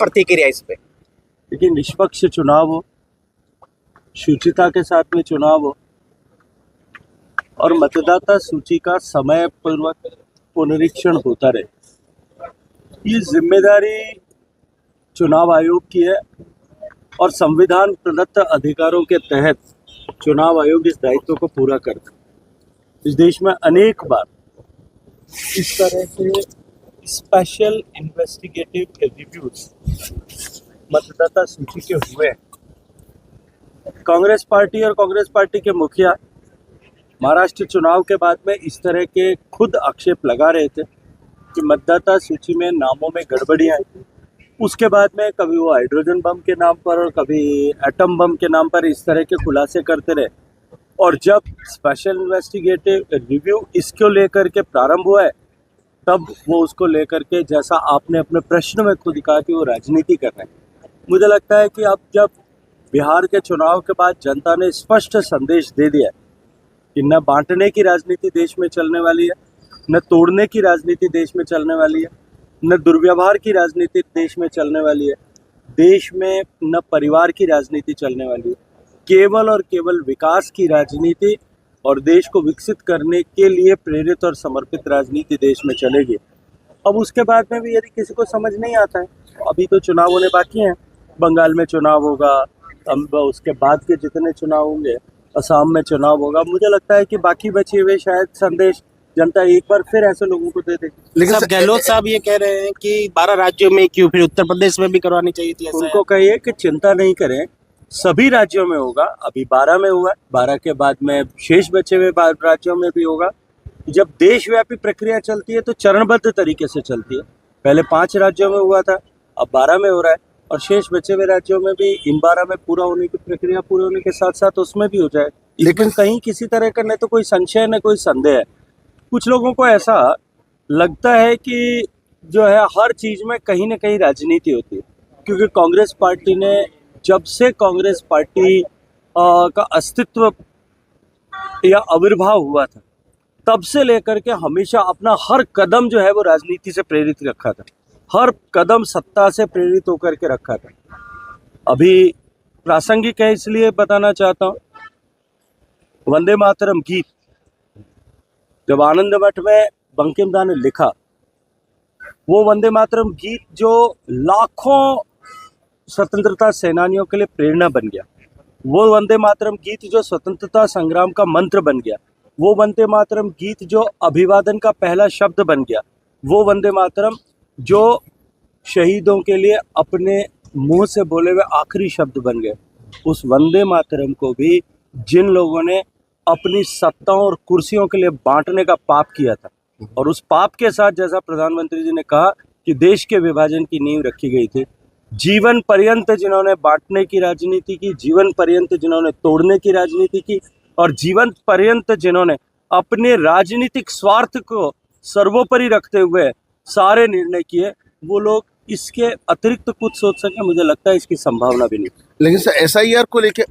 प्रतिक्रिया इस पे? लेकिन निष्पक्ष चुनाव हो, शुचिता के साथ में चुनाव हो और मतदाता सूची का समय पूर्वक पुनरीक्षण होता रहे, ये जिम्मेदारी चुनाव आयोग की है और संविधान प्रदत्त अधिकारों के तहत चुनाव आयोग इस दायित्व को पूरा करता है। इस देश में अनेक बार इस तरह के स्पेशल इन्वेस्टिगेटिव रिव्यूज मतदाता सूची के हुए हैं। कांग्रेस पार्टी और कांग्रेस पार्टी के मुखिया महाराष्ट्र चुनाव के बाद में इस तरह के खुद आक्षेप लगा रहे थे कि मतदाता सूची में नामों में गड़बड़ियां हैं। उसके बाद में कभी वो हाइड्रोजन बम के नाम पर और कभी एटम बम के नाम पर इस तरह के खुलासे करते रहे। और जब स्पेशल इन्वेस्टिगेटिव रिव्यू इसको लेकर के प्रारंभ हुआ है, तब वो उसको लेकर के, जैसा आपने अपने प्रश्न में खुद कहा, कि वो राजनीति कर रहे हैं। मुझे लगता है कि अब जब बिहार के चुनाव के बाद जनता ने स्पष्ट संदेश दे दिया है कि न बांटने की राजनीति देश में चलने वाली है, न तोड़ने की राजनीति देश में चलने वाली है, न दुर्व्यवहार की राजनीति देश में चलने वाली है, देश में न परिवार की राजनीति चलने वाली है, केवल और केवल विकास की राजनीति और देश को विकसित करने के लिए प्रेरित और समर्पित राजनीति देश में चलेगी। अब उसके बाद में भी यदि किसी को समझ नहीं आता है, अभी तो चुनाव होने बाकी हैं। बंगाल में चुनाव होगा, अब उसके बाद के जितने चुनाव होंगे, असम में चुनाव होगा। मुझे लगता है कि बाकी बचे हुए शायद संदेश जनता एक बार फिर ऐसे लोगों को दे देगी। लेकिन गहलोत साहब ये कह रहे हैं कि 12 राज्यों में क्यों, फिर उत्तर प्रदेश में भी करवानी चाहिए थी। उनको कहिए कि चिंता नहीं करें, सभी राज्यों में होगा। अभी 12 में हुआ, 12 के बाद में शेष बचे हुए राज्यों में भी होगा। जब देशव्यापी प्रक्रिया चलती है तो चरणबद्ध तरीके से चलती है। पहले 5 राज्यों में हुआ था, अब 12 में हो रहा है, और शेष बचे हुए राज्यों में भी इन 12 में पूरा होने की प्रक्रिया पूरे होने के साथ साथ उसमें भी हो जाए। लेकिन कहीं किसी तरह का न तो कोई संशय न कोई संदेह है। कुछ लोगों को ऐसा लगता है कि जो है हर चीज में कहीं ना कहीं राजनीति होती है, क्योंकि कांग्रेस पार्टी ने, जब से कांग्रेस पार्टी का अस्तित्व या आविर्भाव हुआ था, तब से लेकर के हमेशा अपना हर कदम जो है वो राजनीति से प्रेरित रखा था, हर कदम सत्ता से प्रेरित होकर के रखा था। अभी प्रासंगिक है इसलिए बताना चाहता हूँ, वंदे मातरम गीत जब आनंद मठ में बंकिम दा ने लिखा, वो वंदे मातरम गीत जो लाखों स्वतंत्रता सेनानियों के लिए प्रेरणा बन गया, वो वंदे मातरम गीत जो स्वतंत्रता संग्राम का मंत्र बन गया, वो वंदे मातरम गीत जो अभिवादन का पहला शब्द बन गया, वो वंदे मातरम जो शहीदों के लिए अपने मुंह से बोले हुए आखिरी शब्द बन गए। उस वंदे मातरम को भी जिन लोगों ने अपनी सत्ताओं और कुर्सियों के लिए बांटने का पाप किया था, और उस पाप के साथ, जैसा प्रधानमंत्री जी ने कहा कि देश के विभाजन की नींव रखी गई थी, जीवन पर्यंत जिन्होंने बांटने की राजनीति की, जीवन पर्यंत जिन्होंने तोड़ने की राजनीति की, और जीवन पर्यंत जिन्होंने अपने राजनीतिक स्वार्थ को सर्वोपरि रखते हुए सारे निर्णय किए, वो लोग इसके अतिरिक्त कुछ सोच सके, मुझे लगता है इसकी संभावना भी नहीं। लेकिन सर SIR को लेके